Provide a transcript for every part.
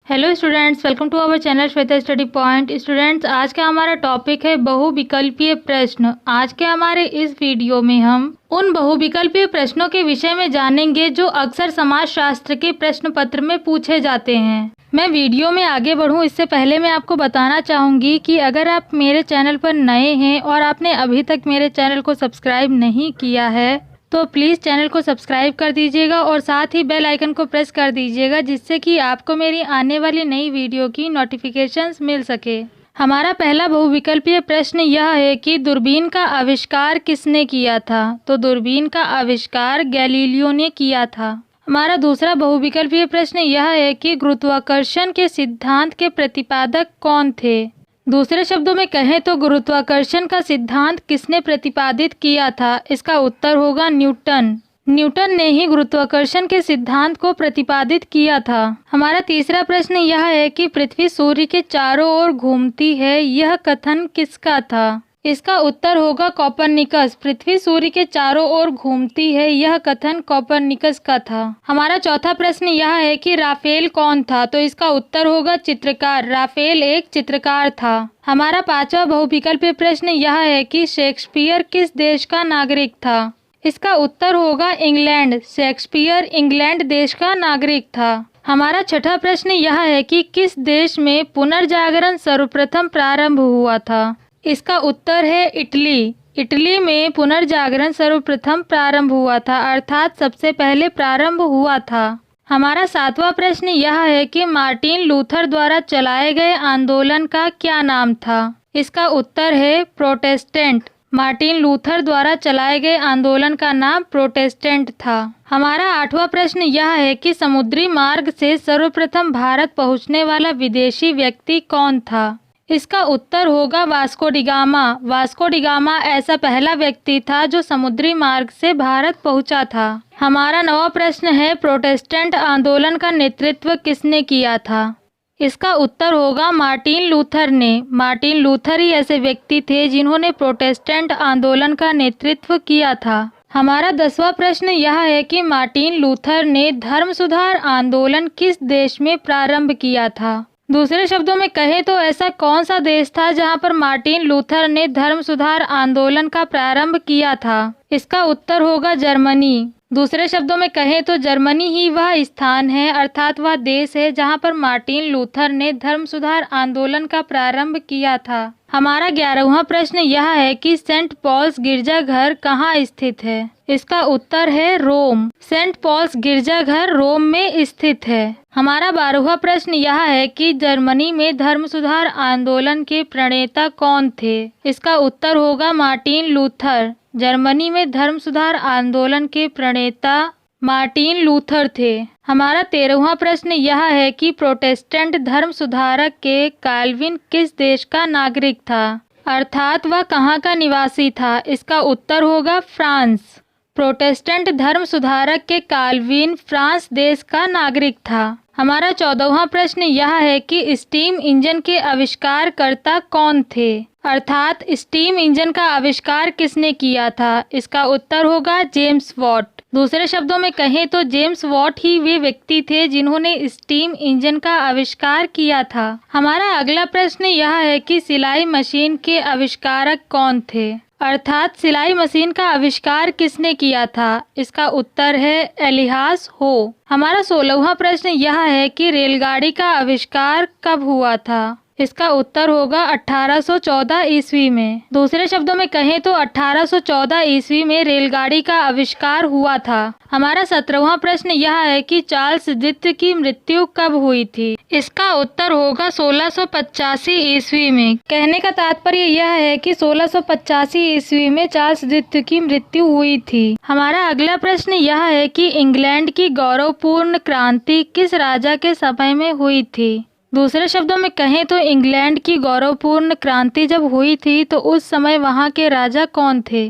Hello students, welcome to our channel Shweta study point. Students, आज का हमारा टॉपिक है बहुविकल्पीय प्रश्न। आज के हमारे इस वीडियो में हम उन बहुविकल्पीय प्रश्नों के विषय में जानेंगे जो अक्सर समाजशास्त्र के प्रश्न पत्र में पूछे जाते हैं। मैं वीडियो में आगे बढ़ूं इससे पहले मैं आपको बताना चाहूँगी कि अगर आप मेरे चैनल पर नए हैं और आपने अभी तक मेरे चैनल को सब्सक्राइब नहीं किया है तो प्लीज़ चैनल को सब्सक्राइब कर दीजिएगा और साथ ही बेल आइकन को प्रेस कर दीजिएगा, जिससे कि आपको मेरी आने वाली नई वीडियो की नोटिफिकेशंस मिल सके। हमारा पहला बहुविकल्पीय प्रश्न यह है कि दूरबीन का आविष्कार किसने किया था? तो दूरबीन का आविष्कार गैलीलियो ने किया था। हमारा दूसरा बहुविकल्पीय प्रश्न यह है कि गुरुत्वाकर्षण के सिद्धांत के प्रतिपादक कौन थे? दूसरे शब्दों में कहें तो गुरुत्वाकर्षण का सिद्धांत किसने प्रतिपादित किया था? इसका उत्तर होगा न्यूटन। न्यूटन ने ही गुरुत्वाकर्षण के सिद्धांत को प्रतिपादित किया था। हमारा तीसरा प्रश्न यह है कि पृथ्वी सूर्य के चारों ओर घूमती है, यह कथन किसका था? इसका उत्तर होगा कोपरनिकस। पृथ्वी सूर्य के चारों ओर घूमती है, यह कथन कोपरनिकस का था। हमारा चौथा प्रश्न यह है कि राफेल कौन था? तो इसका उत्तर होगा चित्रकार। राफेल एक चित्रकार था। हमारा पांचवा बहुविकल्पीय प्रश्न यह है कि शेक्सपियर किस देश का नागरिक था? इसका उत्तर होगा इंग्लैंड। शेक्सपियर इंग्लैंड देश का नागरिक था। हमारा छठा प्रश्न यह है कि किस देश में पुनर्जागरण सर्वप्रथम प्रारंभ हुआ था? इसका उत्तर है इटली। इटली में पुनर्जागरण सर्वप्रथम प्रारंभ हुआ था, अर्थात सबसे पहले प्रारंभ हुआ था। हमारा सातवां प्रश्न यह है कि मार्टिन लूथर द्वारा चलाए गए आंदोलन का क्या नाम था? इसका उत्तर है प्रोटेस्टेंट। मार्टिन लूथर द्वारा चलाए गए आंदोलन का नाम प्रोटेस्टेंट था। हमारा आठवां प्रश्न यह है कि समुद्री मार्ग से सर्वप्रथम भारत पहुंचने वाला विदेशी व्यक्ति कौन था? इसका उत्तर होगा Vasco D gamma. Vasco D gamma ऐसा पहला व्यक्ति था जो समुद्री मार्ग से भारत पहुंचा था। हमारा नवा प्रश्न है प्रोटेस्टेंट आंदोलन का नेतृत्व किसने किया था? इसका उत्तर होगा मार्टिन लूथर ने। मार्टिन लूथर ही ऐसे व्यक्ति थे जिन्होंने प्रोटेस्टेंट आंदोलन का नेतृत्व किया था। हमारा 10वां प्रश्न यह है कि मार्टिन लूथर ने धर्म सुधार आंदोलन किस देश में प्रारंभ किया था? दूसरे शब्दों में कहें तो ऐसा कौन सा देश था जहां पर मार्टिन लूथर ने धर्म सुधार आंदोलन का प्रारंभ किया था? इसका उत्तर होगा जर्मनी। दूसरे शब्दों में कहें तो जर्मनी ही वह स्थान है, अर्थात वह देश है जहां पर मार्टिन लूथर ने धर्म सुधार आंदोलन का प्रारंभ किया था। हमारा 11वां प्रश्न यह है कि सेंट पॉल्स गिरजाघर कहाँ स्थित है? इसका उत्तर है रोम। सेंट पॉल्स गिरजाघर रोम में स्थित है। हमारा 12वां प्रश्न यह है कि जर्मनी में धर्म सुधार आंदोलन के प्रणेता कौन थे? इसका उत्तर होगा मार्टिन लूथर। जर्मनी में धर्म सुधार आंदोलन के प्रणेता मार्टिन लूथर थे। हमारा 13वां प्रश्न यह है कि प्रोटेस्टेंट धर्म सुधारक के काल्विन किस देश का नागरिक था, अर्थात वह कहाँ का निवासी था? इसका उत्तर होगा फ्रांस। प्रोटेस्टेंट धर्म सुधारक के काल्विन फ्रांस देश का नागरिक था। हमारा 14वां प्रश्न यह है कि स्टीम इंजन के आविष्कारकर्ता कौन थे, अर्थात स्टीम इंजन का आविष्कार किसने किया था? इसका उत्तर होगा जेम्स वॉट। दूसरे शब्दों में कहें तो जेम्स वॉट ही वे व्यक्ति थे जिन्होंने स्टीम इंजन का आविष्कार किया था। हमारा अगला प्रश्न यह है कि सिलाई मशीन के आविष्कारक कौन थे, अर्थात सिलाई मशीन का आविष्कार किसने किया था? इसका उत्तर है एलियास हो। हमारा 16वां प्रश्न यह है कि रेलगाड़ी का आविष्कार कब हुआ था? इसका उत्तर होगा 1814 ईस्वी में। दूसरे शब्दों में कहें तो 1814 ईस्वी में रेलगाड़ी का आविष्कार हुआ था। हमारा 17वां प्रश्न यह है कि चार्ल्स द्वितीय की मृत्यु कब हुई थी? इसका उत्तर होगा 1685 ईस्वी में। कहने का तात्पर्य यह है कि 1685 ईस्वी में चार्ल्स द्वितीय की मृत्यु हुई थी। हमारा अगला प्रश्न यह है कि इंग्लैंड की गौरवपूर्ण क्रांति किस राजा के समय में हुई थी? दूसरे शब्दों में कहें तो इंग्लैंड की गौरवपूर्ण क्रांति जब हुई थी तो उस समय वहां के राजा कौन थे?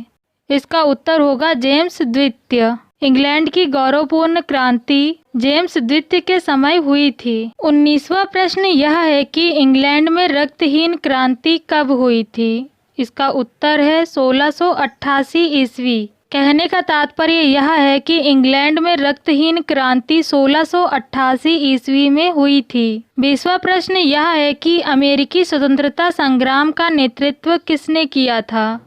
इसका उत्तर होगा जेम्स द्वितीय। इंग्लैंड की गौरवपूर्ण क्रांति जेम्स द्वितीय के समय हुई थी। 19वां प्रश्न यह है कि इंग्लैंड में रक्तहीन क्रांति कब हुई थी? इसका उत्तर है 1688 ईस्वी। कहने का तात्पर्य यह है कि इंग्लैंड में रक्तहीन क्रांति 1688 ईस्वी में हुई थी। 20वां प्रश्न यह है कि अमेरिकी स्वतंत्रता संग्राम का नेतृत्व किसने किया था?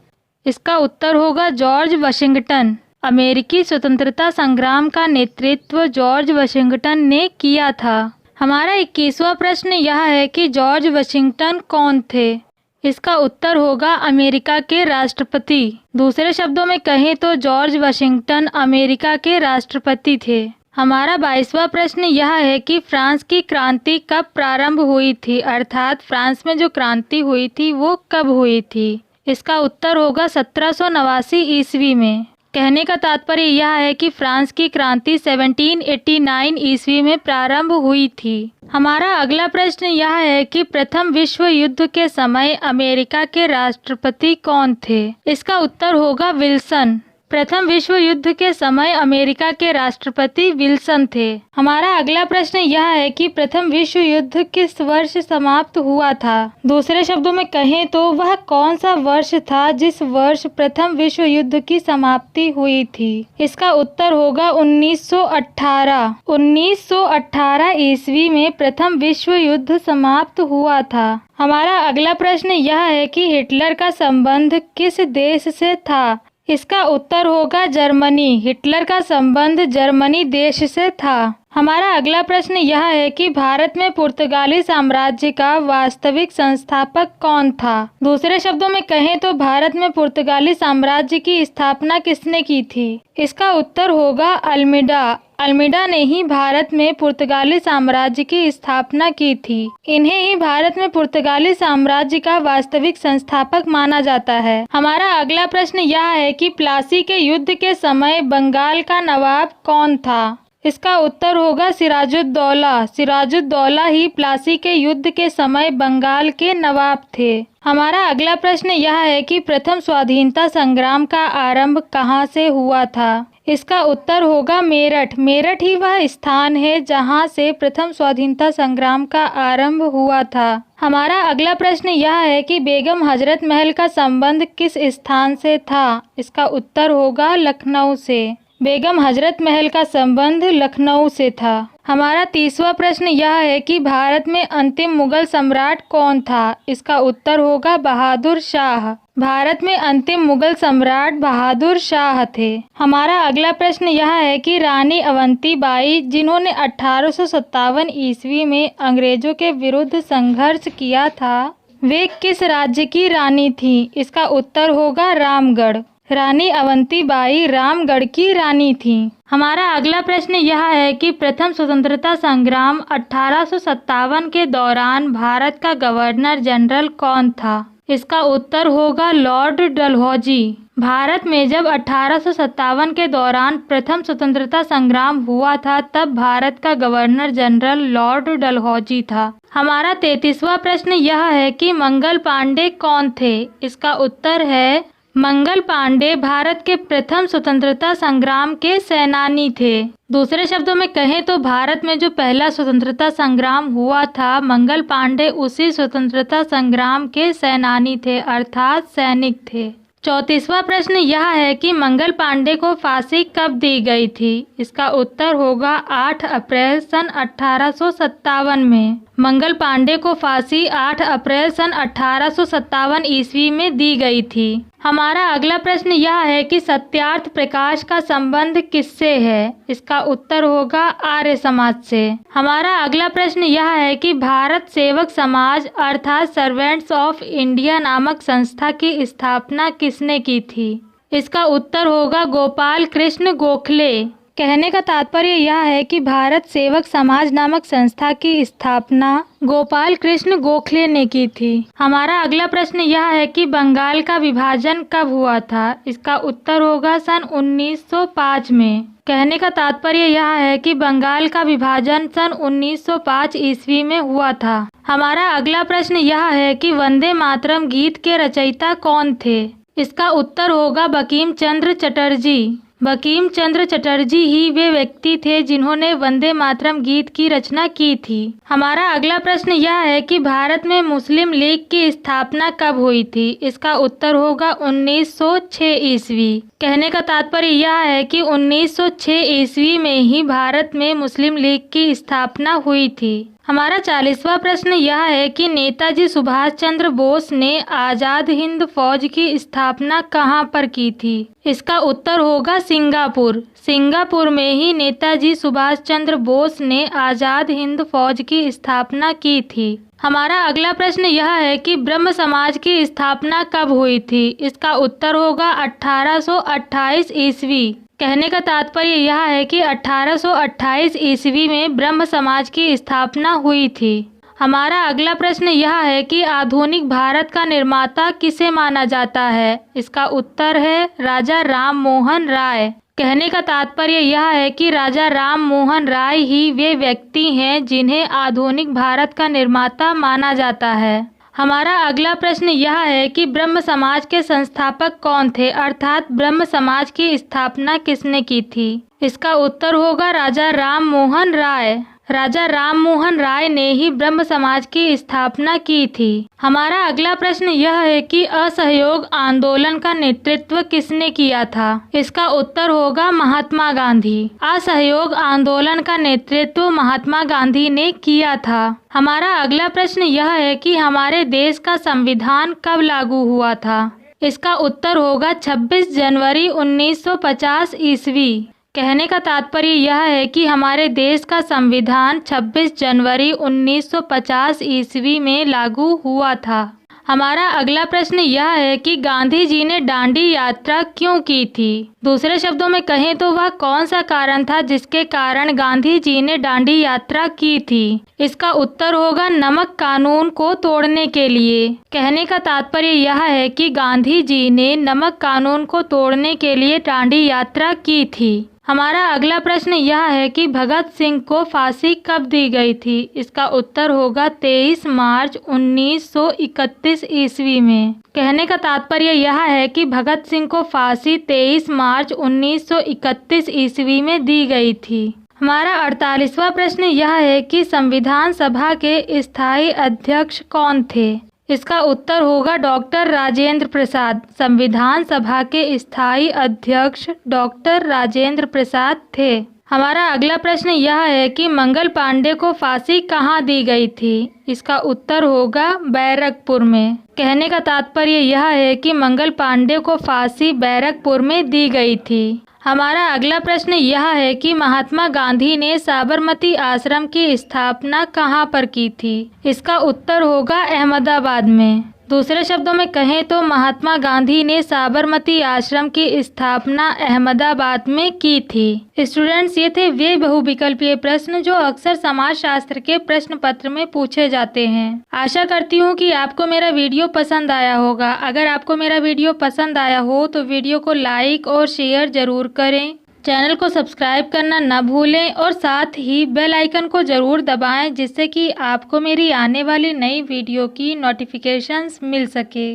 इसका उत्तर होगा जॉर्ज वाशिंगटन। अमेरिकी स्वतंत्रता संग्राम का नेतृत्व जॉर्ज वाशिंगटन ने किया था। हमारा 21वां प्रश्न यह है कि जॉर्ज वाशिंगटन कौन थे? इसका उत्तर होगा अमेरिका के राष्ट्रपति। दूसरे शब्दों में कहें तो जॉर्ज वाशिंगटन अमेरिका के राष्ट्रपति थे। हमारा 22वां प्रश्न यह है कि फ्रांस की क्रांति कब प्रारंभ हुई थी, अर्थात फ्रांस में जो क्रांति हुई थी वो कब हुई थी? इसका उत्तर होगा 1789 ईस्वी में। कहने का तात्पर्य यह है कि फ्रांस की क्रांति 1789 ईस्वी में प्रारंभ हुई थी। हमारा अगला प्रश्न यह है कि प्रथम विश्व युद्ध के समय अमेरिका के राष्ट्रपति कौन थे? इसका उत्तर होगा विल्सन। प्रथम विश्व युद्ध के समय अमेरिका के राष्ट्रपति विल्सन थे। हमारा अगला प्रश्न यह है कि प्रथम विश्व युद्ध किस वर्ष समाप्त हुआ था? दूसरे शब्दों में कहें तो वह कौन सा वर्ष था जिस वर्ष प्रथम विश्व युद्ध की समाप्ति हुई थी? इसका उत्तर होगा 1918। 1918 ईस्वी में प्रथम विश्व युद्ध समाप्त हुआ था। हमारा अगला प्रश्न यह है कि हिटलर का संबंध किस देश से था? इसका उत्तर होगा जर्मनी। हिटलर का संबंध जर्मनी देश से था। हमारा अगला प्रश्न यह है कि भारत में पुर्तगाली साम्राज्य का वास्तविक संस्थापक कौन था? दूसरे शब्दों में कहें तो भारत में पुर्तगाली साम्राज्य की स्थापना किसने की थी? इसका उत्तर होगा अल्मीडा। अल्मीडा ने ही भारत में पुर्तगाली साम्राज्य की स्थापना की थी। इन्हें ही भारत में पुर्तगाली साम्राज्य का वास्तविक संस्थापक माना जाता है। हमारा अगला प्रश्न यह है कि प्लासी के युद्ध के समय बंगाल का नवाब कौन था? इसका उत्तर होगा सिराजुद्दौला। सिराजुद्दौला ही प्लासी के युद्ध के समय बंगाल के नवाब थे। हमारा अगला प्रश्न यह है कि प्रथम स्वाधीनता संग्राम का आरंभ कहाँ से हुआ था? इसका उत्तर होगा मेरठ। मेरठ ही वह स्थान है जहाँ से प्रथम स्वाधीनता संग्राम का आरंभ हुआ था। हमारा अगला प्रश्न यह है कि बेगम हजरत महल का संबंध किस स्थान से था? इसका उत्तर होगा लखनऊ से। बेगम हजरत महल का संबंध लखनऊ से था। हमारा 30वां प्रश्न यह है कि भारत में अंतिम मुगल सम्राट कौन था? इसका उत्तर होगा बहादुर शाह। भारत में अंतिम मुगल सम्राट बहादुर शाह थे। हमारा अगला प्रश्न यह है कि रानी अवंती बाई, जिन्होंने 1857 ईस्वी में अंग्रेजों के विरुद्ध संघर्ष किया था, वे किस राज्य की रानी थी? इसका उत्तर होगा रामगढ़। रानी अवंती बाई रामगढ़ की रानी थी। हमारा अगला प्रश्न यह है कि प्रथम स्वतंत्रता संग्राम 1857 के दौरान भारत का गवर्नर जनरल कौन था? इसका उत्तर होगा लॉर्ड डलहौजी। भारत में जब 1857 के दौरान प्रथम स्वतंत्रता संग्राम हुआ था, तब भारत का गवर्नर जनरल लॉर्ड डलहौजी था। हमारा 33वां प्रश्न यह है कि मंगल पांडे कौन थे? इसका उत्तर है मंगल पांडे भारत के प्रथम स्वतंत्रता संग्राम के सेनानी थे। दूसरे शब्दों में कहें तो भारत में जो पहला स्वतंत्रता संग्राम हुआ था, मंगल पांडे उसी स्वतंत्रता संग्राम के सेनानी थे, अर्थात सैनिक थे। 34वां प्रश्न यह है कि मंगल पांडे को फांसी कब दी गई थी? इसका उत्तर होगा 8 अप्रैल सन 1857 में। मंगल पांडे को फांसी 8 अप्रैल सन 1857 ईस्वी में दी गई थी। हमारा अगला प्रश्न यह है कि सत्यार्थ प्रकाश का संबंध किससे है? इसका उत्तर होगा आर्य समाज से। हमारा अगला प्रश्न यह है कि भारत सेवक समाज अर्थात सर्वेंट्स ऑफ इंडिया नामक संस्था की स्थापना किसने की थी? इसका उत्तर होगा गोपाल कृष्ण गोखले। कहने का तात्पर्य यह है कि भारत सेवक समाज नामक संस्था की स्थापना गोपाल कृष्ण गोखले ने की थी। हमारा अगला प्रश्न यह है कि बंगाल का विभाजन कब हुआ था? इसका उत्तर होगा सन 1905 में। कहने का तात्पर्य यह है कि बंगाल का विभाजन सन 1905 ईस्वी में हुआ था। हमारा अगला प्रश्न यह है कि वंदे मातरम गीत के रचयिता कौन थे? इसका उत्तर होगा बंकिम चंद्र चटर्जी। बंकिम चंद्र चटर्जी ही वे व्यक्ति थे जिन्होंने वंदे मातरम गीत की रचना की थी। हमारा अगला प्रश्न यह है कि भारत में मुस्लिम लीग की स्थापना कब हुई थी। इसका उत्तर होगा 1906 ईस्वी। कहने का तात्पर्य यह है कि 1906 ईस्वी में ही भारत में मुस्लिम लीग की स्थापना हुई थी। हमारा 40वां प्रश्न यह है कि नेताजी सुभाष चंद्र बोस ने आज़ाद हिंद फौज की स्थापना कहाँ पर की थी। इसका उत्तर होगा सिंगापुर। सिंगापुर में ही नेताजी सुभाष चंद्र बोस ने आज़ाद हिंद फौज की स्थापना की थी। हमारा अगला प्रश्न यह है कि ब्रह्म समाज की स्थापना कब हुई थी। इसका उत्तर होगा 1828 ईस्वी। कहने का तात्पर्य यह है कि 1828 ईस्वी में ब्रह्म समाज की स्थापना हुई थी। हमारा अगला प्रश्न यह है कि आधुनिक भारत का निर्माता किसे माना जाता है। इसका उत्तर है राजा राम मोहन राय। कहने का तात्पर्य यह है कि राजा राम मोहन राय ही वे व्यक्ति हैं जिन्हें आधुनिक भारत का निर्माता माना जाता है। हमारा अगला प्रश्न यह है कि ब्रह्म समाज के संस्थापक कौन थे, अर्थात ब्रह्म समाज की स्थापना किसने की थी। इसका उत्तर होगा राजा राम मोहन राय। राजा राम मोहन राय ने ही ब्रह्म समाज की स्थापना की थी। हमारा अगला प्रश्न यह है कि असहयोग आंदोलन का नेतृत्व किसने किया था। इसका उत्तर होगा महात्मा गांधी। असहयोग आंदोलन का नेतृत्व महात्मा गांधी ने किया था। हमारा अगला प्रश्न यह है कि हमारे देश का संविधान कब लागू हुआ था। इसका उत्तर होगा 26 जनवरी 1950 ईस्वी। कहने का तात्पर्य यह है कि हमारे देश का संविधान 26 जनवरी 1950 ईस्वी में लागू हुआ था। हमारा अगला प्रश्न यह है कि गांधी जी ने दांडी यात्रा क्यों की थी। दूसरे शब्दों में कहें तो वह कौन सा कारण था जिसके कारण गांधी जी ने दांडी यात्रा की थी। इसका उत्तर होगा नमक कानून को तोड़ने के लिए। कहने का तात्पर्य यह है कि गांधी जी ने नमक कानून को तोड़ने के लिए दांडी यात्रा की थी। हमारा अगला प्रश्न यह है कि भगत सिंह को फांसी कब दी गई थी। इसका उत्तर होगा 23 मार्च 1931 ईस्वी में। कहने का तात्पर्य यह है कि भगत सिंह को फांसी 23 मार्च 1931 ईस्वी में दी गई थी। हमारा 48वां प्रश्न यह है कि संविधान सभा के स्थायी अध्यक्ष कौन थे। इसका उत्तर होगा डॉक्टर राजेंद्र प्रसाद। संविधान सभा के स्थायी अध्यक्ष डॉक्टर राजेंद्र प्रसाद थे। हमारा अगला प्रश्न यह है कि मंगल पांडे को फांसी कहाँ दी गई थी। इसका उत्तर होगा बैरकपुर में। कहने का तात्पर्य यह है कि मंगल पांडे को फांसी बैरकपुर में दी गई थी। हमारा अगला प्रश्न यह है कि महात्मा गांधी ने साबरमती आश्रम की स्थापना कहाँ पर की थी। इसका उत्तर होगा अहमदाबाद में। दूसरे शब्दों में कहें तो महात्मा गांधी ने साबरमती आश्रम की स्थापना अहमदाबाद में की थी। स्टूडेंट्स, ये थे वे बहुविकल्पीय प्रश्न जो अक्सर समाजशास्त्र के प्रश्न पत्र में पूछे जाते हैं। आशा करती हूँ कि आपको मेरा वीडियो पसंद आया होगा। अगर आपको मेरा वीडियो पसंद आया हो तो वीडियो को लाइक और शेयर जरूर करें। चैनल को सब्सक्राइब करना न भूलें और साथ ही बेल आइकन को ज़रूर दबाएं जिससे कि आपको मेरी आने वाली नई वीडियो की नोटिफिकेशंस मिल सके।